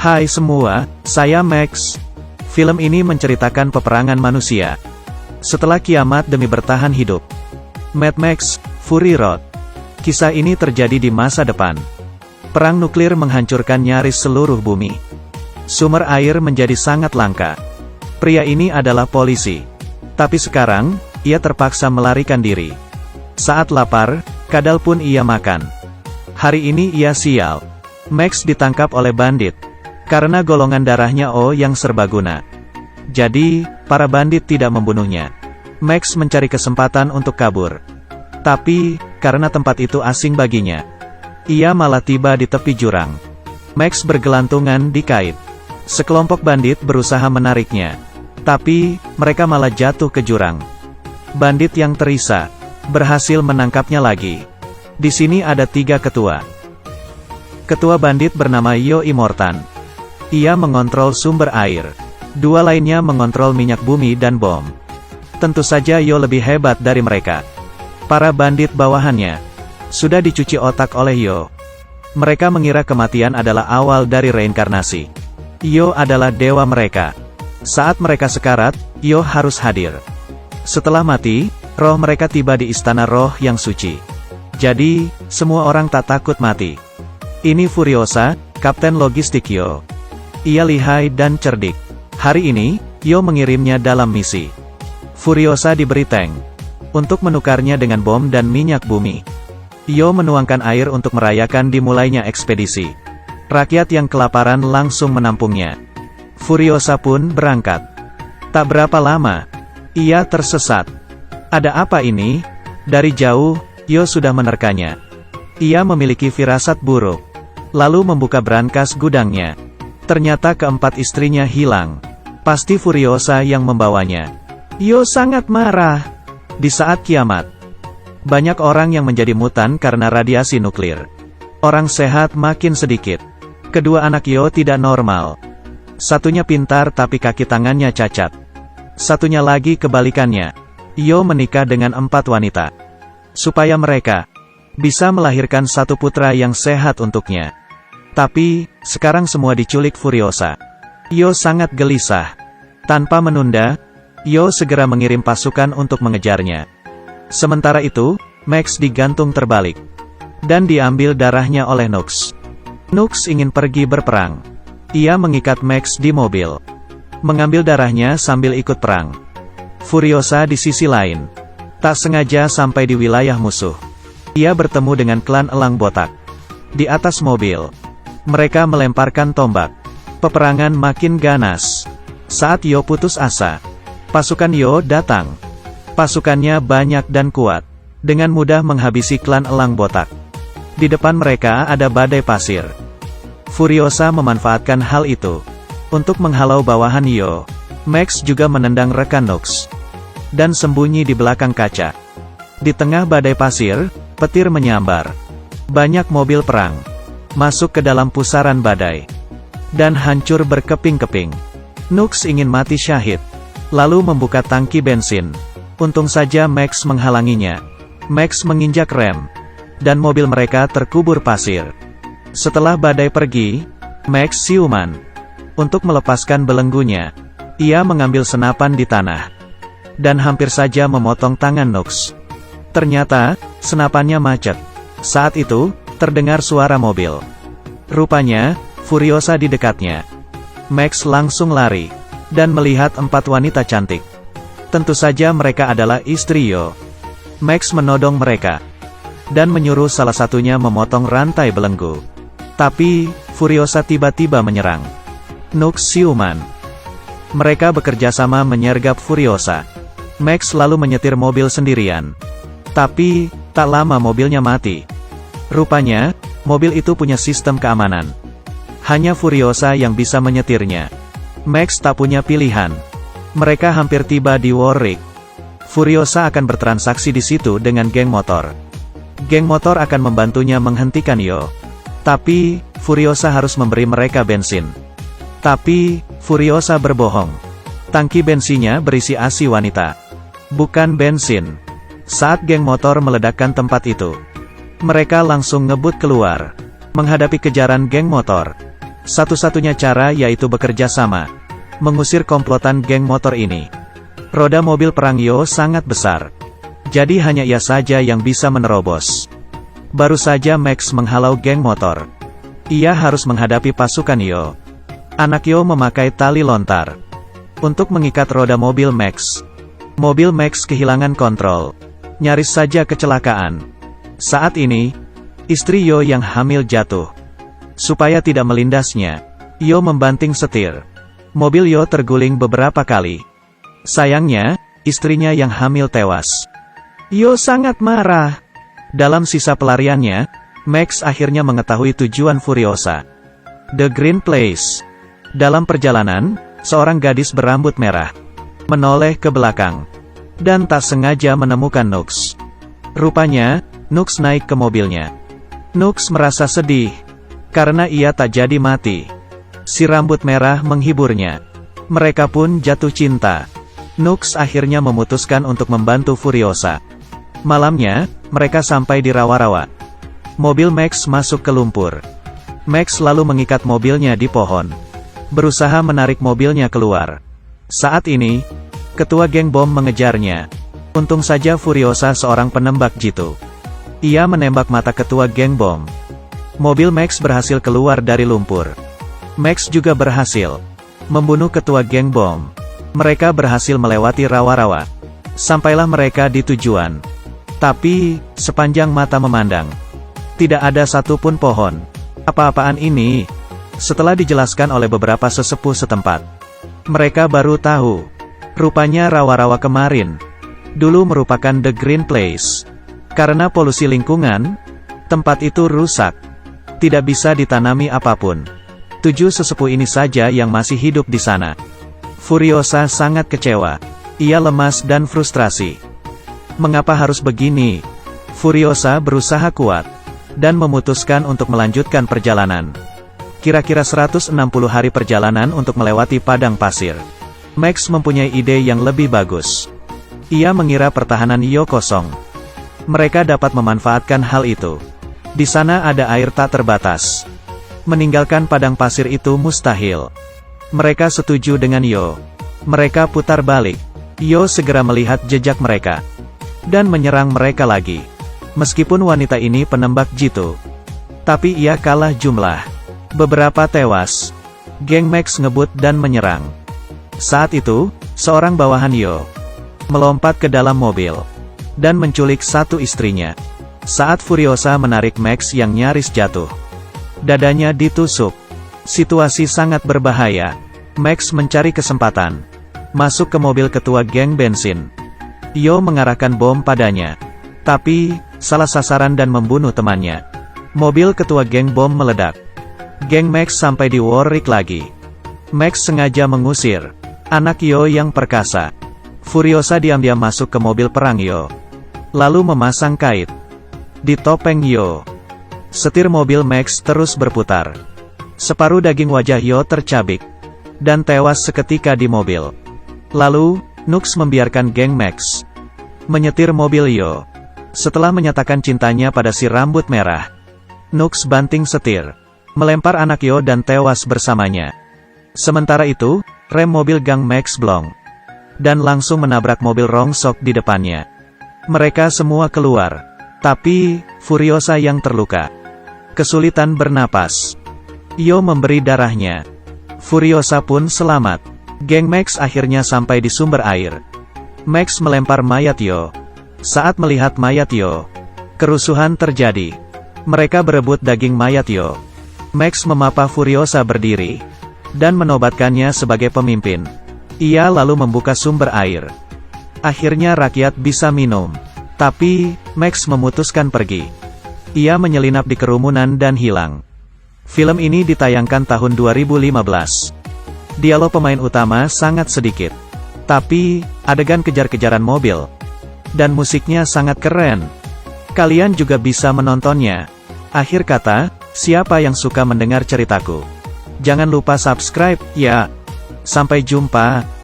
Hai semua, saya Max. Film ini menceritakan peperangan manusia setelah kiamat demi bertahan hidup. Mad Max, Fury Road. Kisah ini terjadi di masa depan. Perang nuklir menghancurkan nyaris seluruh bumi. Sumber air menjadi sangat langka. Pria ini adalah polisi. Tapi sekarang, ia terpaksa melarikan diri. Saat lapar, kadal pun ia makan. Hari ini ia sial. Max ditangkap oleh bandit. Karena golongan darahnya O yang serbaguna. Jadi, para bandit tidak membunuhnya. Max mencari kesempatan untuk kabur. Tapi, karena tempat itu asing baginya, ia malah tiba di tepi jurang. Max bergelantungan di kait. Sekelompok bandit berusaha menariknya. Tapi, mereka malah jatuh ke jurang. Bandit yang terisa berhasil menangkapnya lagi. Di sini ada 3 ketua. Ketua bandit bernama Yo Immortan. Ia mengontrol sumber air. 2 lainnya mengontrol minyak bumi dan bom. Tentu saja Yo lebih hebat dari mereka. Para bandit bawahannya sudah dicuci otak oleh Yo. Mereka mengira kematian adalah awal dari reinkarnasi. Yo adalah dewa mereka. Saat mereka sekarat, Yo harus hadir. Setelah mati, roh mereka tiba di istana roh yang suci. Jadi, semua orang tak takut mati. Ini Furiosa, kapten logistik Yo. Ia lihai dan cerdik. Hari ini, Yo mengirimnya dalam misi. Furiosa diberi tank untuk menukarnya dengan bom dan minyak bumi. Yo menuangkan air untuk merayakan dimulainya ekspedisi. Rakyat yang kelaparan langsung menampungnya. Furiosa pun berangkat. Tak berapa lama, ia tersesat. Ada apa ini? Dari jauh, Yo sudah menerkanya. Ia memiliki firasat buruk. Lalu membuka brankas gudangnya. Ternyata keempat istrinya hilang. Pasti Furiosa yang membawanya. Yo sangat marah. Di saat kiamat, banyak orang yang menjadi mutan karena radiasi nuklir. Orang sehat makin sedikit. Kedua anak Yo tidak normal. Satunya pintar tapi kaki tangannya cacat. Satunya lagi kebalikannya. Yo menikah dengan 4 wanita. Supaya mereka bisa melahirkan 1 putra yang sehat untuknya. Tapi, sekarang semua diculik Furiosa. Yo sangat gelisah. Tanpa menunda, Yo segera mengirim pasukan untuk mengejarnya. Sementara itu, Max digantung terbalik. Dan diambil darahnya oleh Nux. Nux ingin pergi berperang. Ia mengikat Max di mobil. Mengambil darahnya sambil ikut perang. Furiosa di sisi lain. Tak sengaja sampai di wilayah musuh. Ia bertemu dengan klan Elang Botak. Di atas mobil, mereka melemparkan tombak. Peperangan makin ganas. Saat Yo putus asa, pasukan Yo datang. Pasukannya banyak dan kuat. Dengan mudah menghabisi klan Elang Botak. Di depan mereka ada badai pasir. Furiosa memanfaatkan hal itu untuk menghalau bawahan Yo. Max juga menendang rekan Nux dan sembunyi di belakang kaca. Di tengah badai pasir, petir menyambar. Banyak mobil perang masuk ke dalam pusaran badai dan hancur berkeping-keping. Nux ingin mati syahid, lalu membuka tangki bensin. Untung saja Max menghalanginya. Max menginjak rem, dan mobil mereka terkubur pasir. Setelah badai pergi, Max siuman. Untuk melepaskan belenggunya, ia mengambil senapan di tanah. Dan hampir saja memotong tangan Nux. Ternyata, senapannya macet. Saat itu, terdengar suara mobil. Rupanya, Furiosa di dekatnya. Max langsung lari, dan melihat 4 wanita cantik. Tentu saja mereka adalah istri Yo. Max menodong mereka, dan menyuruh salah satunya memotong rantai belenggu. Tapi, Furiosa tiba-tiba menyerang. Nux siuman. Mereka bekerja sama menyergap Furiosa. Max lalu menyetir mobil sendirian. Tapi, tak lama mobilnya mati. Rupanya, mobil itu punya sistem keamanan. Hanya Furiosa yang bisa menyetirnya. Max tak punya pilihan. Mereka hampir tiba di Warwick. Furiosa akan bertransaksi di situ dengan geng motor. Geng motor akan membantunya menghentikan Yo. Tapi, Furiosa harus memberi mereka bensin. Tapi, Furiosa berbohong. Tangki bensinnya berisi ASI wanita. Bukan bensin. Saat geng motor meledakkan tempat itu, mereka langsung ngebut keluar, menghadapi kejaran geng motor. Satu-satunya cara yaitu bekerja sama. Mengusir komplotan geng motor ini. Roda mobil perang Yo sangat besar. Jadi hanya ia saja yang bisa menerobos. Baru saja Max menghalau geng motor. Ia harus menghadapi pasukan Yo. Anak Yo memakai tali lontar untuk mengikat roda mobil Max. Mobil Max kehilangan kontrol. Nyaris saja kecelakaan. Saat ini, istri Yo yang hamil jatuh. Supaya tidak melindasnya, Yo membanting setir. Mobil Yo terguling beberapa kali. Sayangnya, istrinya yang hamil tewas. Yo sangat marah. Dalam sisa pelariannya, Max akhirnya mengetahui tujuan Furiosa. The Green Place. Dalam perjalanan, seorang gadis berambut merah menoleh ke belakang dan tak sengaja menemukan Nux. Rupanya, Nux naik ke mobilnya. Nux merasa sedih karena ia tak jadi mati. Si rambut merah menghiburnya. Mereka pun jatuh cinta. Nux akhirnya memutuskan untuk membantu Furiosa. Malamnya, mereka sampai di rawa-rawa. Mobil Max masuk ke lumpur. Max lalu mengikat mobilnya di pohon, berusaha menarik mobilnya keluar. Saat ini, ketua geng bom mengejarnya. Untung saja Furiosa seorang penembak jitu. Ia menembak mata ketua geng bom. Mobil Max berhasil keluar dari lumpur. Max juga berhasil membunuh ketua geng bom. Mereka berhasil melewati rawa-rawa. Sampailah mereka di tujuan. Tapi, sepanjang mata memandang, tidak ada satupun pohon. Apa-apaan ini? Setelah dijelaskan oleh beberapa sesepuh setempat, mereka baru tahu. Rupanya rawa-rawa kemarin dulu merupakan The Green Place. Karena polusi lingkungan, tempat itu rusak. Tidak bisa ditanami apapun. 7 sesepuh ini saja yang masih hidup di sana. Furiosa sangat kecewa. Ia lemas dan frustrasi. Mengapa harus begini? Furiosa berusaha kuat dan memutuskan untuk melanjutkan perjalanan. Kira-kira 160 hari perjalanan untuk melewati padang pasir. Max mempunyai ide yang lebih bagus. Ia mengira pertahanan Yo kosong. Mereka dapat memanfaatkan hal itu. Di sana ada air tak terbatas. Meninggalkan padang pasir itu mustahil. Mereka setuju dengan Yo. Mereka putar balik. Yo segera melihat jejak mereka dan menyerang mereka lagi. Meskipun wanita ini penembak jitu, tapi ia kalah jumlah. Beberapa tewas. Geng Max ngebut dan menyerang. Saat itu, seorang bawahan Yo melompat ke dalam mobil dan menculik satu istrinya. Saat Furiosa menarik Max yang nyaris jatuh, dadanya ditusuk. Situasi sangat berbahaya. Max mencari kesempatan masuk ke mobil ketua geng bensin. Yo mengarahkan bom padanya, tapi salah sasaran dan membunuh temannya. Mobil ketua geng bom meledak. Geng Max sampai di Warwick lagi. Max sengaja mengusir anak Yo yang perkasa. Furiosa diam-diam masuk ke mobil perang Yo, lalu memasang kait di topeng Yo. Setir mobil Max terus berputar. Separuh daging wajah Yo tercabik dan tewas seketika di mobil. Lalu, Nux membiarkan geng Max menyetir mobil Yo. Setelah menyatakan cintanya pada si rambut merah, Nux banting setir, melempar anak Yo dan tewas bersamanya. Sementara itu, rem mobil gang Max blong dan langsung menabrak mobil rongsok di depannya. Mereka semua keluar, tapi Furiosa yang terluka, kesulitan bernapas. Yo memberi darahnya. Furiosa pun selamat. Geng Max akhirnya sampai di sumber air. Max melempar mayat Yo. Saat melihat mayat Yo, kerusuhan terjadi. Mereka berebut daging mayat Yo. Max memapa Furiosa berdiri dan menobatkannya sebagai pemimpin. Ia lalu membuka sumber air. Akhirnya rakyat bisa minum. Tapi, Max memutuskan pergi. Ia menyelinap di kerumunan dan hilang. Film ini ditayangkan tahun 2015. Dialog pemain utama sangat sedikit, tapi adegan kejar-kejaran mobil dan musiknya sangat keren. Kalian juga bisa menontonnya. Akhir kata, siapa yang suka mendengar ceritaku? Jangan lupa subscribe, ya. Sampai jumpa.